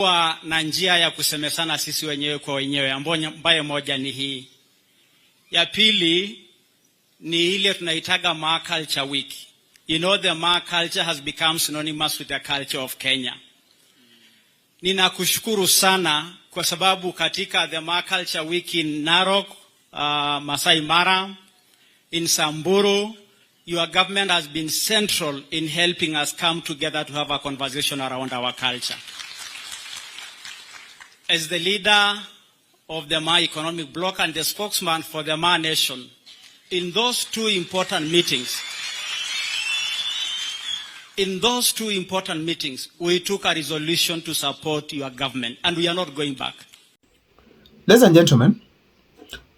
Na njia ya kusemesana sisi wenyewe kwa wenyewe, ambayo moja ni hii. Ya pili ni ile tunaitaga Maa Culture Week. You know, the Maa culture has become synonymous with the culture of Kenya. Ninakushukuru sana kwa sababu katika the Maa Culture Week in Narok, Maasai Mara, in Samburu, your government has been central in helping us come together to have a conversation around our culture. As the leader of the Maa Economic Bloc and the spokesman for the Maa Nation, in those two important meetings, we took a resolution to support your government, and we are not going back. Ladies and gentlemen,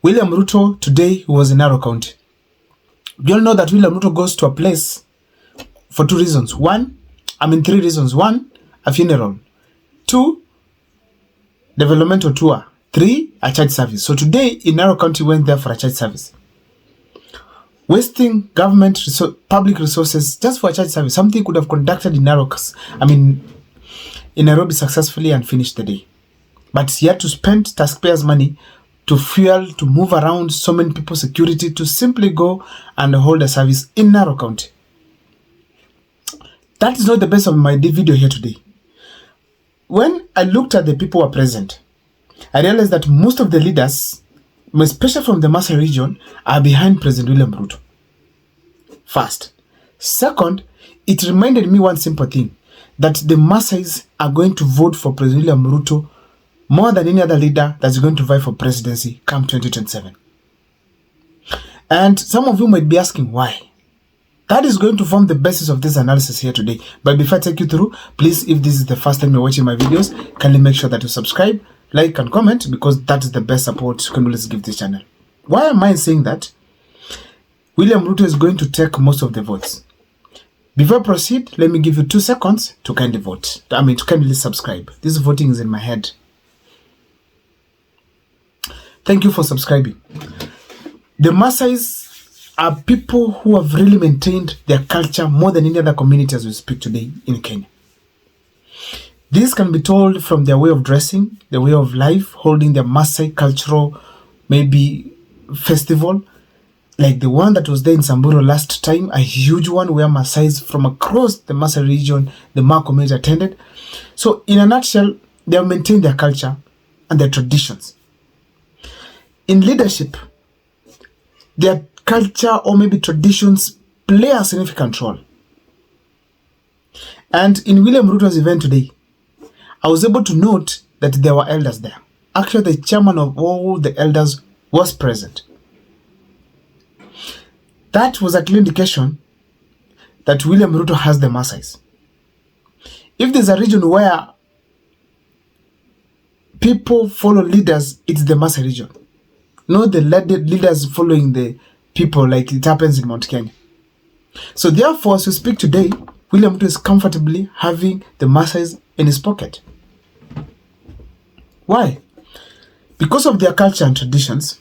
William Ruto today was in Narok County. You all know that William Ruto goes to a place for three reasons. Three reasons. One, a funeral. Two, developmental tour. Three, a church service. So today in Narok County went there for a church service. Wasting public resources just for a church service. Something could have conducted in in Nairobi successfully and finished the day. But he had to spend taxpayers' money to fuel, to move around so many people, security, to simply go and hold a service in Narok County. That is not the best of my video here today. When I looked at the people who are present, I realized that most of the leaders, especially from the Maasai region, are behind President William Ruto. First. Second, it reminded me one simple thing, that the Maasais are going to vote for President William Ruto more than any other leader that's going to vie for presidency come 2027. And some of you might be asking why. That is going to form the basis of this analysis here today. But before I take you through, please, if this is the first time you're watching my videos, kindly make sure that you subscribe, like and comment, because that is the best support you can always give this channel. Why am I saying that? William Ruto is going to take most of the votes. Before I proceed, let me give you 2 seconds to kindly vote. To kindly subscribe. This voting is in my head. Thank you for subscribing. The Maasais are people who have really maintained their culture more than any other community as we speak today in Kenya. This can be told from their way of dressing, their way of life, holding their Maasai cultural, festival, like the one that was there in Samburu last time, a huge one where Maasais from across the Maasai region, the Maa community attended. So in a nutshell, they have maintained their culture and their traditions. In leadership, their culture or traditions play a significant role. And in William Ruto's event today, I was able to note that there were elders there. Actually, the chairman of all the elders was present. That was a clear indication that William Ruto has the Maasais. If there's a region where people follow leaders, it's the Maasai region. Not the leaders following the people like it happens in Mount Kenya. So therefore, as we speak today, William Ruto is comfortably having the Maasais in his pocket. Why? Because of their culture and traditions,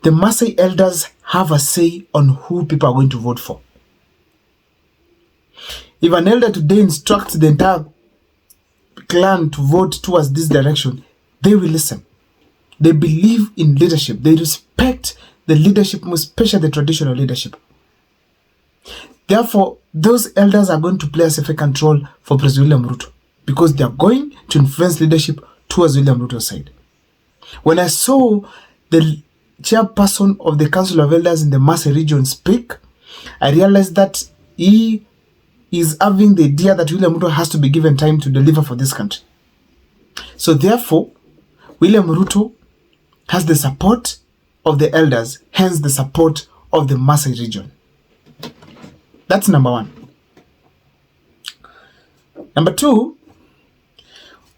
the Maasai elders have a say on who people are going to vote for. If an elder today instructs the entire clan to vote towards this direction, they will listen. They believe in leadership. They respect the leadership, especially the traditional leadership. Therefore, those elders are going to play a significant role for President William Ruto because they are going to influence leadership towards William Ruto's side. When I saw the chairperson of the Council of Elders in the Maasai region speak, I realized that he is having the idea that William Ruto has to be given time to deliver for this country. So therefore, William Ruto has the support of the elders, hence the support of the Maasai region. That's number one. Number two,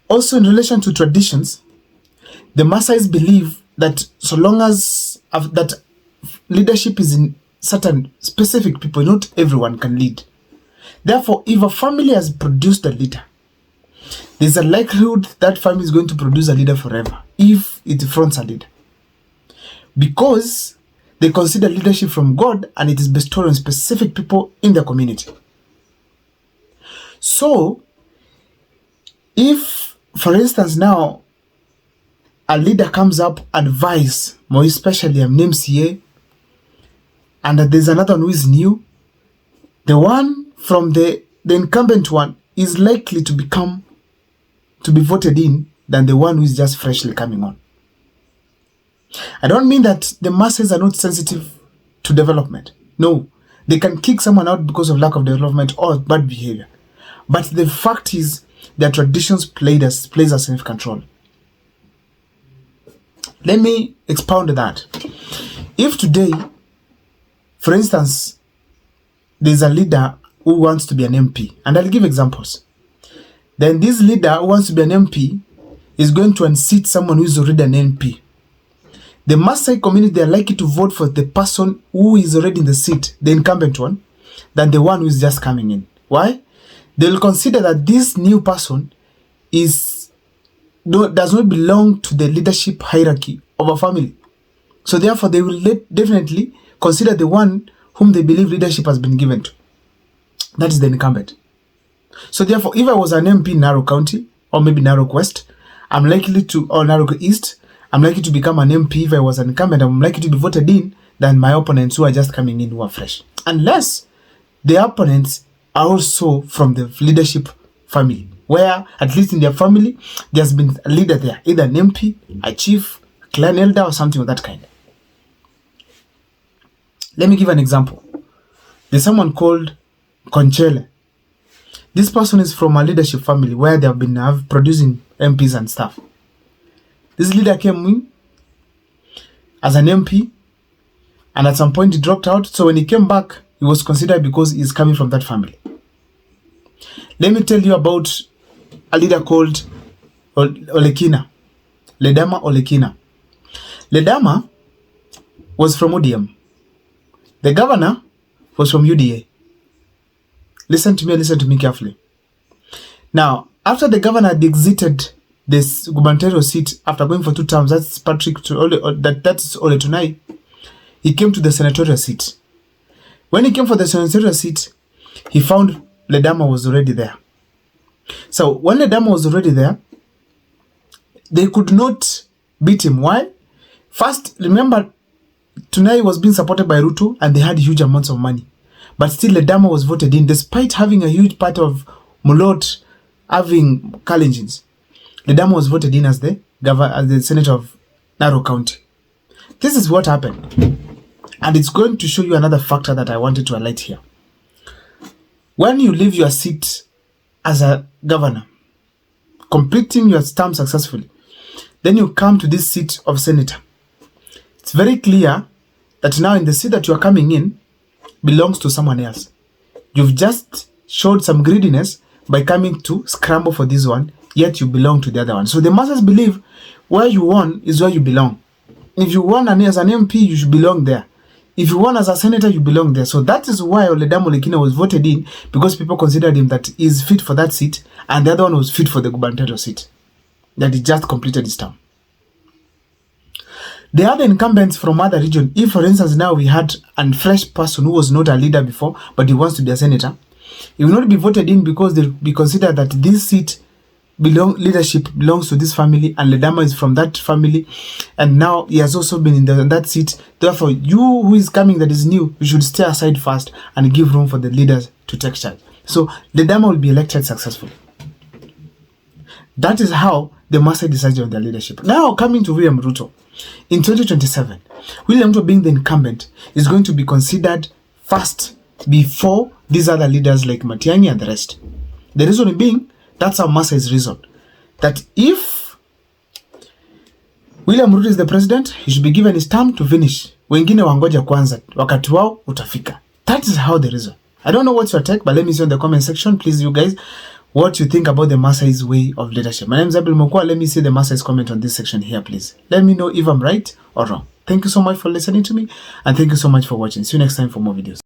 also in relation to traditions, the Maasais believe that so long as that leadership is in certain specific people, not everyone can lead. Therefore, if a family has produced a leader, there's a likelihood that family is going to produce a leader forever if it fronts a leader. Because they consider leadership from God and it is bestowed on specific people in the community. So, If, for instance, now a leader comes up and vice, more especially an MCA, and there's another one who is new, the one from the incumbent one is likely to be voted in than the one who is just freshly coming on. I don't mean that the masses are not sensitive to development. No, they can kick someone out because of lack of development or bad behavior. But the fact is that traditions plays a significant role. Let me expound that. If today, for instance, there's a leader who wants to be an MP, and I'll give examples, then this leader who wants to be an MP is going to unseat someone who is already an MP. The Maasai community, they are likely to vote for the person who is already in the seat, the incumbent one, than the one who is just coming in. Why? They will consider that this new person does not belong to the leadership hierarchy of a family. So therefore, they will definitely consider the one whom they believe leadership has been given to. That is the incumbent. So therefore, if I was an MP in Narok County, or maybe Narok West, or Narok East, I'm likely to become an MP if I was an incumbent. I'm likely to be voted in than my opponents who are just coming in who are fresh. Unless the opponents are also from the leadership family, where at least in their family, there's been a leader there, either an MP, a chief, a clan elder, or something of that kind. Let me give an example. There's someone called Conchele. This person is from a leadership family where they have been producing MPs and stuff. This leader came in as an MP, and at some point he dropped out. So when he came back, he was considered because he's coming from that family. Let me tell you about a leader called Ledama Olekina. Ledama was from ODM. The governor was from UDA. Listen to me carefully. Now, after the governor had exited this gubernatorial seat after going for 2 terms, that's that's Ole Tunai, he came to the senatorial seat. When he came for the senatorial seat, he found Ledama was already there. So when Ledama was already there, they could not beat him. Why? First, remember, Tunai was being supported by Ruto and they had huge amounts of money. But still, Ledama was voted in despite having a huge part of Mulot having Kalenjins. Ledama was voted in as the senator of Narok County. This is what happened. And it's going to show you another factor that I wanted to highlight here. When you leave your seat as a governor, completing your term successfully, then you come to this seat of senator. It's very clear that now in the seat that you are coming in belongs to someone else. You've just showed some greediness by coming to scramble for this one, yet you belong to the other one. So the masses believe where you won is where you belong. If you won as an MP, you should belong there. If you won as a senator, you belong there. So that is why Ledama Olekina was voted in, because people considered him that he is fit for that seat, and the other one was fit for the gubernatorial seat that he just completed his term. The other incumbents from other region, if for instance now we had a fresh person who was not a leader before, but he wants to be a senator, he will not be voted in because they will be considered that this seat leadership belongs to this family, and Ledama is from that family, and now he has also been in that seat. Therefore, you who is coming that is new, you should stay aside first and give room for the leaders to take charge. So Ledama will be elected successfully. That is how the Maasai decided on their leadership. Now coming to William Ruto. In 2027, William Ruto being the incumbent is going to be considered first before these other leaders like Matiang'i and the rest. The reason being, that's how Maasai's reason. That if William Ruto is the president, he should be given his term to finish. Wengine wangoja kwanza, wakati wao utafika. That is how the reason. I don't know what's your take, but let me see in the comment section, please, you guys, what you think about the Maasai's way of leadership. My name is Abel Mokwa. Let me see the Maasai's comment on this section here, please. Let me know if I'm right or wrong. Thank you so much for listening to me, and thank you so much for watching. See you next time for more videos.